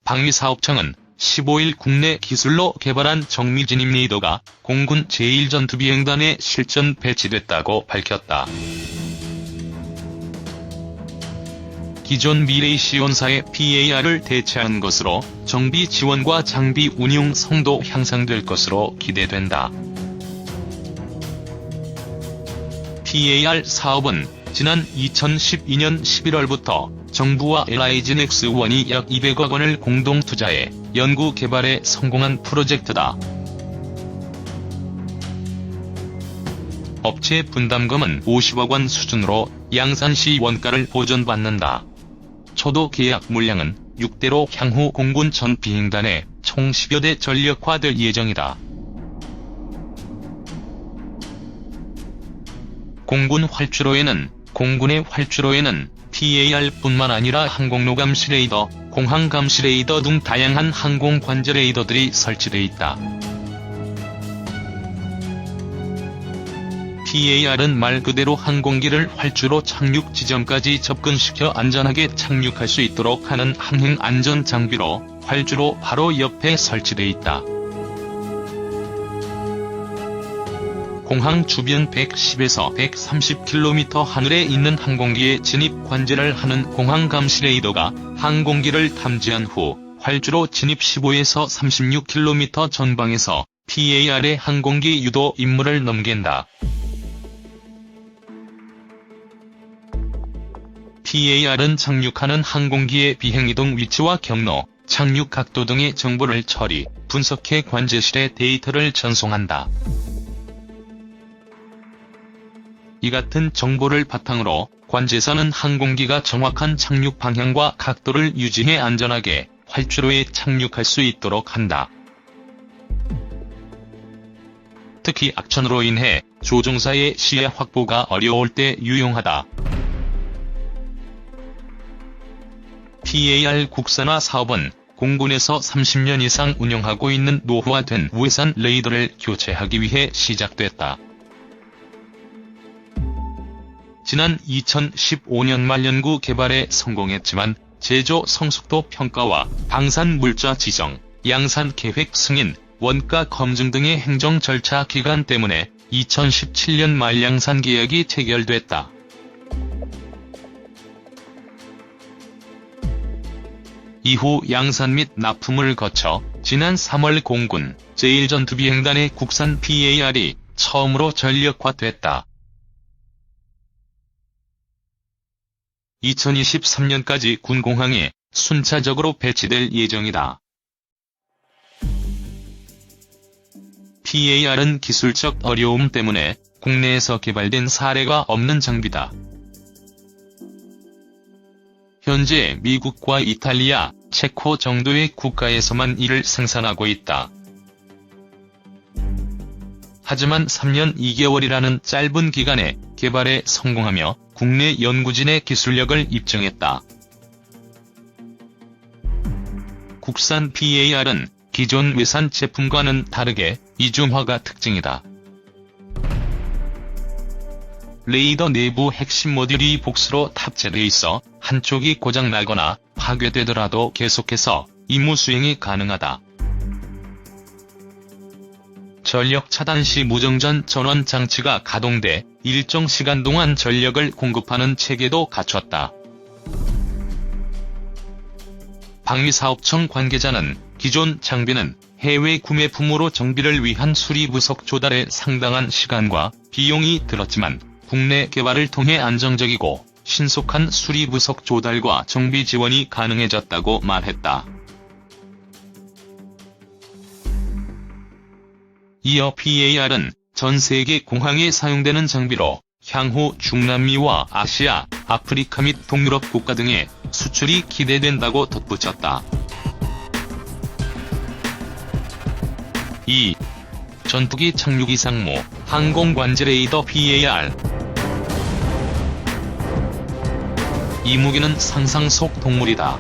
방위사업청은 15일 국내 기술로 개발한 정미진입 레이더가 공군 제1전투비행단에 실전 배치됐다고 밝혔다. 기존 미레이시온사의 PAR을 대체한 것으로 정비 지원과 장비 운용 성도 향상될 것으로 기대된다. PAR 사업은 지난 2012년 11월부터 정부와 LIG 넥스원이 약 200억 원을 공동 투자해 연구 개발에 성공한 프로젝트다. 업체 분담금은 50억 원 수준으로 양산시 원가를 보전받는다. 초도 계약 물량은 6대로 향후 공군 전 비행단에 총 10여 대 전력화될 예정이다. 공군의 활주로에는 PAR뿐만 아니라 항공로 감시 레이더, 공항 감시 레이더 등 다양한 항공 관제 레이더들이 설치돼 있다. PAR은 말 그대로 항공기를 활주로 착륙 지점까지 접근시켜 안전하게 착륙할 수 있도록 하는 항행 안전 장비로 활주로 바로 옆에 설치돼 있다. 공항 주변 110에서 130km 하늘에 있는 항공기에 진입 관제를 하는 공항 감시 레이더가 항공기를 탐지한 후 활주로 진입 15에서 36km 전방에서 PAR의 항공기 유도 임무를 넘긴다. PAR은 착륙하는 항공기의 비행이동 위치와 경로, 착륙 각도 등의 정보를 처리, 분석해 관제실에 데이터를 전송한다. 이 같은 정보를 바탕으로 관제사는 항공기가 정확한 착륙 방향과 각도를 유지해 안전하게 활주로에 착륙할 수 있도록 한다. 특히 악천후로 인해 조종사의 시야 확보가 어려울 때 유용하다. PAR 국산화 사업은 공군에서 30년 이상 운영하고 있는 노후화된 우회산 레이더를 교체하기 위해 시작됐다. 지난 2015년 말 연구 개발에 성공했지만 제조 성숙도 평가와 방산 물자 지정, 양산 계획 승인, 원가 검증 등의 행정 절차 기간 때문에 2017년 말 양산 계약이 체결됐다. 이후 양산 및 납품을 거쳐 지난 3월 공군 제1전투비행단의 국산 PAR이 처음으로 전력화됐다. 2023년까지 군 공항에 순차적으로 배치될 예정이다. PAR은 기술적 어려움 때문에 국내에서 개발된 사례가 없는 장비다. 현재 미국과 이탈리아, 체코 정도의 국가에서만 이를 생산하고 있다. 하지만 3년 2개월이라는 짧은 기간에 개발에 성공하며 국내 연구진의 기술력을 입증했다. 국산 PAR은 기존 외산 제품과는 다르게 이중화가 특징이다. 레이더 내부 핵심 모듈이 복수로 탑재돼 있어 한쪽이 고장나거나 파괴되더라도 계속해서 임무 수행이 가능하다. 전력 차단 시 무정전 전원 장치가 가동돼 일정 시간 동안 전력을 공급하는 체계도 갖췄다. 방위사업청 관계자는 기존 장비는 해외 구매품으로 정비를 위한 수리 부속 조달에 상당한 시간과 비용이 들었지만 국내 개발을 통해 안정적이고 신속한 수리 부속 조달과 정비 지원이 가능해졌다고 말했다. 이어 PAR은 전 세계 공항에 사용되는 장비로 향후 중남미와 아시아, 아프리카 및 동유럽 국가 등에 수출이 기대된다고 덧붙였다. 2. 전투기 착륙 이상무, 항공관제 레이더 PAR. 이 무기는 상상 속 동물이다.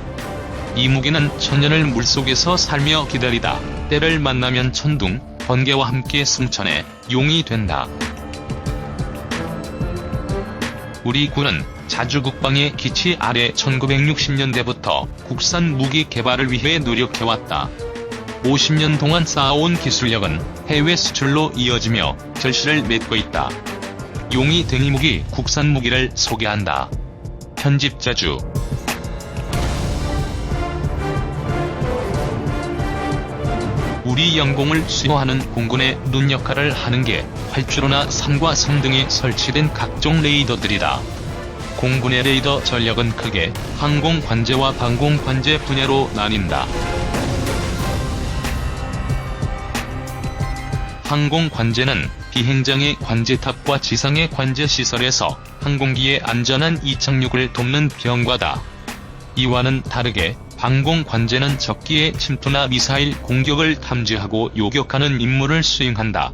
이 무기는 천년을 물속에서 살며 기다리다 때를 만나면 천둥, 번개와 함께 승천해 용이 된다. 우리 군은 자주국방의 기치 아래 1960년대부터 국산 무기 개발을 위해 노력해왔다. 50년 동안 쌓아온 기술력은 해외 수출로 이어지며 결실을 맺고 있다. 용이 등이무기 국산 무기를 소개한다. 편집 자주. 우리 영공을 수호하는 공군의 눈 역할을 하는 게 활주로나 산과 섬 등에 설치된 각종 레이더들이다. 공군의 레이더 전력은 크게 항공 관제와 방공 관제 분야로 나뉜다. 항공 관제는 비행장의 관제탑과 지상의 관제시설에서 항공기의 안전한 이착륙을 돕는 병과다. 이와는 다르게 방공 관제는 적기의 침투나 미사일 공격을 탐지하고 요격하는 임무를 수행한다.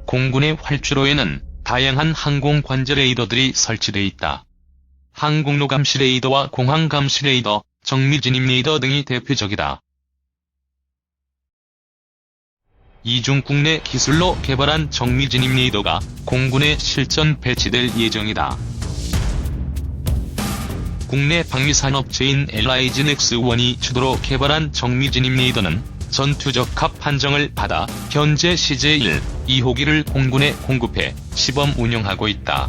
공군의 활주로에는 다양한 항공 관제 레이더들이 설치돼 있다. 항공로 감시 레이더와 공항 감시 레이더, 정미 진입 레이더 등이 대표적이다. 이중 국내 기술로 개발한 정미 진입 레이더가 공군에 실전 배치될 예정이다. 국내 방위산업체인 LIG 넥스1이 주도로 개발한 정미 진입 레이더는 전투적합 판정을 받아 현재 CJ1, 2호기를 공군에 공급해 시범 운영하고 있다.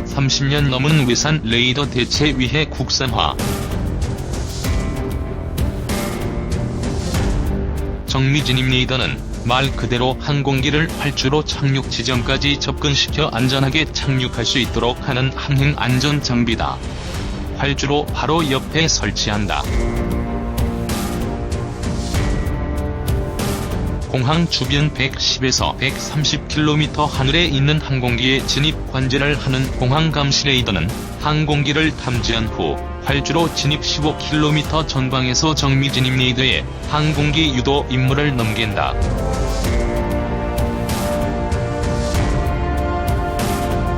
30년 넘은 외산 레이더 대체 위해 국산화. 정미 진입 레이더는 말 그대로 항공기를 활주로 착륙 지점까지 접근시켜 안전하게 착륙할 수 있도록 하는 항행 안전 장비다. 활주로 바로 옆에 설치한다. 공항 주변 110에서 130km 하늘에 있는 항공기에 진입 관제를 하는 공항 감시 레이더는 항공기를 탐지한 후 활주로 진입 15km 전방에서 정미 진입 레이더에 항공기 유도 임무를 넘긴다.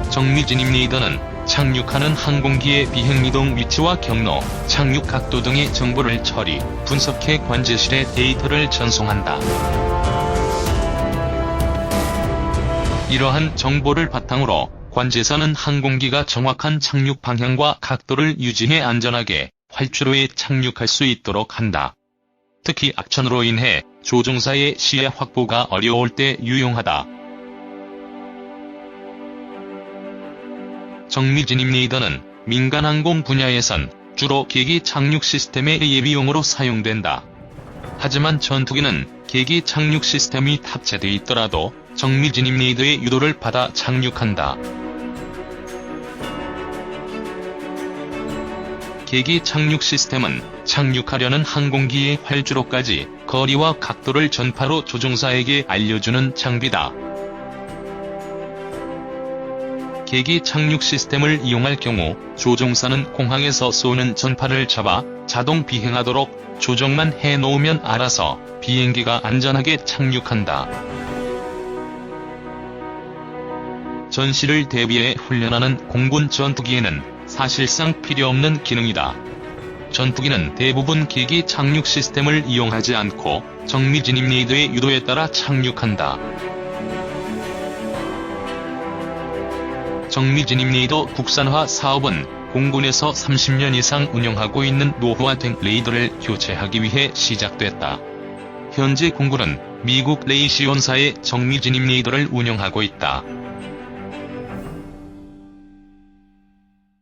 정미 진입 레이더는 착륙하는 항공기의 비행이동 위치와 경로, 착륙 각도 등의 정보를 처리, 분석해 관제실에 데이터를 전송한다. 이러한 정보를 바탕으로 관제사는 항공기가 정확한 착륙 방향과 각도를 유지해 안전하게 활주로에 착륙할 수 있도록 한다. 특히 악천후로 인해 조종사의 시야 확보가 어려울 때 유용하다. 정미 진입 레이더는 민간 항공 분야에선 주로 계기 착륙 시스템의 예비용으로 사용된다. 하지만 전투기는 계기 착륙 시스템이 탑재돼 있더라도 정미 진입 레이더의 유도를 받아 착륙한다. 계기 착륙 시스템은 착륙하려는 항공기의 활주로까지 거리와 각도를 전파로 조종사에게 알려주는 장비다. 계기 착륙 시스템을 이용할 경우 조종사는 공항에서 쏘는 전파를 잡아 자동 비행하도록 조정만 해놓으면 알아서 비행기가 안전하게 착륙한다. 전시를 대비해 훈련하는 공군 전투기에는 사실상 필요없는 기능이다. 전투기는 대부분 계기 착륙 시스템을 이용하지 않고 정미 진입 레이더의 유도에 따라 착륙한다. 정미 진입 레이더 국산화 사업은 공군에서 30년 이상 운영하고 있는 노후화된 레이더를 교체하기 위해 시작됐다. 현재 공군은 미국 레이시온사의 정미 진입 레이더를 운영하고 있다.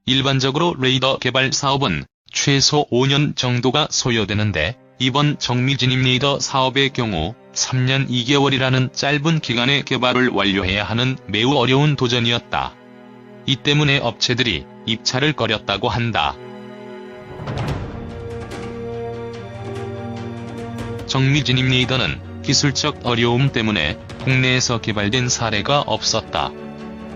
일반적으로 레이더 개발 사업은 최소 5년 정도가 소요되는데 이번 정미 진입 레이더 사업의 경우 3년 2개월이라는 짧은 기간에 개발을 완료해야 하는 매우 어려운 도전이었다. 이 때문에 업체들이 입찰을 꺼렸다고 한다. 정미 진입 레이더는 기술적 어려움 때문에 국내에서 개발된 사례가 없었다.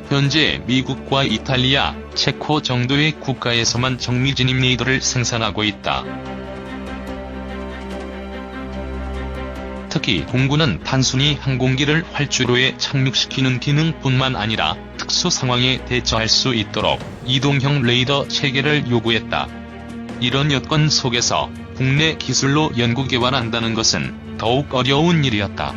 현재 미국과 이탈리아, 체코 정도의 국가에서만 정미 진입 레이더를 생산하고 있다. 특히 공군은 단순히 항공기를 활주로에 착륙시키는 기능뿐만 아니라 특수 상황에 대처할 수 있도록 이동형 레이더 체계를 요구했다. 이런 여건 속에서 국내 기술로 연구 개발한다는 것은 더욱 어려운 일이었다.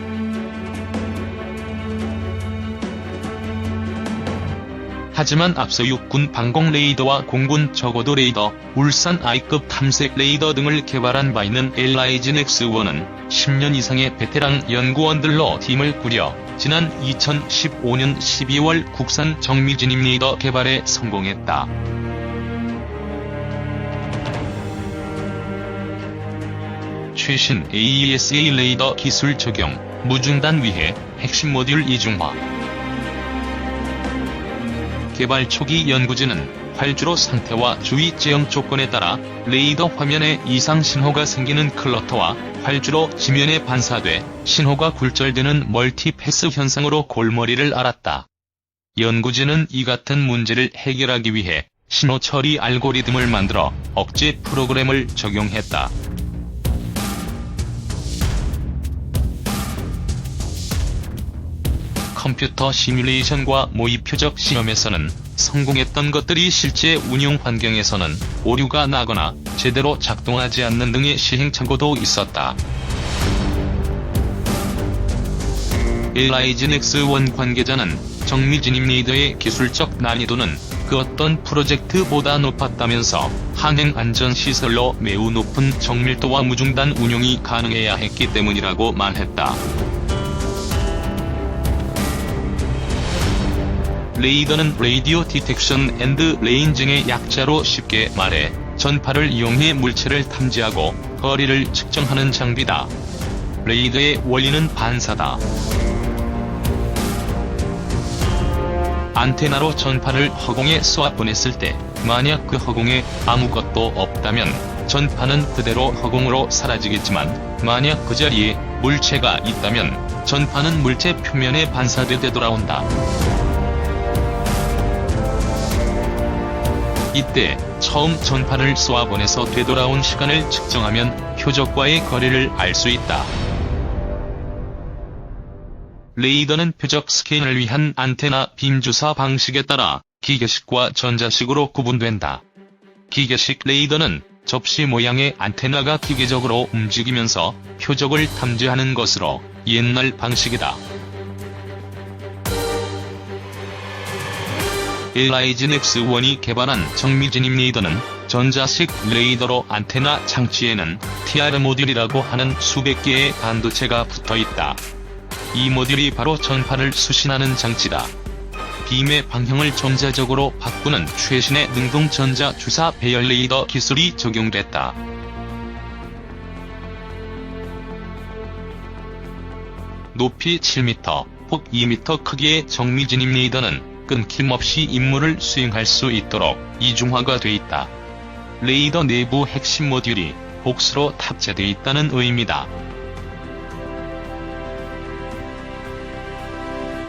하지만 앞서 육군 방공 레이더와 공군 저고도 레이더, 울산 I급 탐색 레이더 등을 개발한 바 있는 LIGN-X1은 10년 이상의 베테랑 연구원들로 팀을 꾸려 지난 2015년 12월 국산 정미진입 레이더 개발에 성공했다. 최신 AESA 레이더 기술 적용, 무중단 위해 핵심 모듈 이중화. 개발 초기 연구진은 활주로 상태와 주위 제형 조건에 따라 레이더 화면에 이상 신호가 생기는 클러터와 활주로 지면에 반사돼 신호가 굴절되는 멀티패스 현상으로 골머리를 앓았다. 연구진은 이 같은 문제를 해결하기 위해 신호 처리 알고리즘을 만들어 억제 프로그램을 적용했다. 컴퓨터 시뮬레이션과 모의 표적 시험에서는 성공했던 것들이 실제 운용 환경에서는 오류가 나거나 제대로 작동하지 않는 등의 시행착오도 있었다. LIGN-X1 관계자는 정미진입 레이더의 기술적 난이도는 그 어떤 프로젝트보다 높았다면서 항행 안전시설로 매우 높은 정밀도와 무중단 운용이 가능해야 했기 때문이라고 말했다. 레이더는 레이디오 디텍션 앤드 레인징의 약자로 쉽게 말해 전파를 이용해 물체를 탐지하고 거리를 측정하는 장비다. 레이더의 원리는 반사다. 안테나로 전파를 허공에 쏘아보냈을 때 만약 그 허공에 아무것도 없다면 전파는 그대로 허공으로 사라지겠지만 만약 그 자리에 물체가 있다면 전파는 물체 표면에 반사돼 되돌아온다. 이때 처음 전파를 쏘아보내서 되돌아온 시간을 측정하면 표적과의 거리를 알 수 있다. 레이더는 표적 스캔을 위한 안테나 빔 주사 방식에 따라 기계식과 전자식으로 구분된다. 기계식 레이더는 접시 모양의 안테나가 기계적으로 움직이면서 표적을 탐지하는 것으로 옛날 방식이다. LIGN-X1이 개발한 정미진입 레이더는 전자식 레이더로 안테나 장치에는 TR 모듈이라고 하는 수백 개의 반도체가 붙어있다. 이 모듈이 바로 전파를 수신하는 장치다. 빔의 방향을 전자적으로 바꾸는 최신의 능동 전자 주사 배열 레이더 기술이 적용됐다. 높이 7m, 폭 2m 크기의 정미진입 레이더는 끊김없이 임무를 수행할 수 있도록 이중화가 돼 있다. 레이더 내부 핵심 모듈이 복수로 탑재돼 있다는 의미다.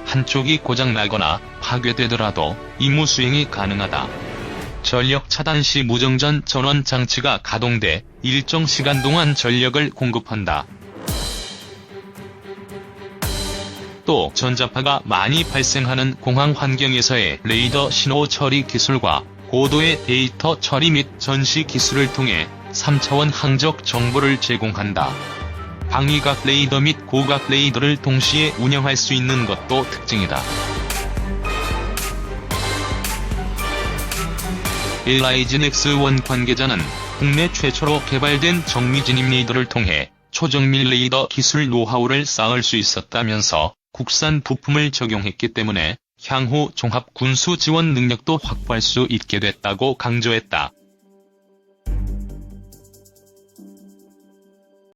한쪽이 고장나거나 파괴되더라도 임무 수행이 가능하다. 전력 차단 시 무정전 전원 장치가 가동돼 일정 시간 동안 전력을 공급한다. 또 전자파가 많이 발생하는 공항 환경에서의 레이더 신호 처리 기술과 고도의 데이터 처리 및 전시 기술을 통해 3차원 항적 정보를 제공한다. 방위각 레이더 및 고각 레이더를 동시에 운영할 수 있는 것도 특징이다. LIGN-X1 관계자는 국내 최초로 개발된 정미진입 레이더를 통해 초정밀 레이더 기술 노하우를 쌓을 수 있었다면서 국산 부품을 적용했기 때문에 향후 종합 군수 지원 능력도 확보할 수 있게 됐다고 강조했다.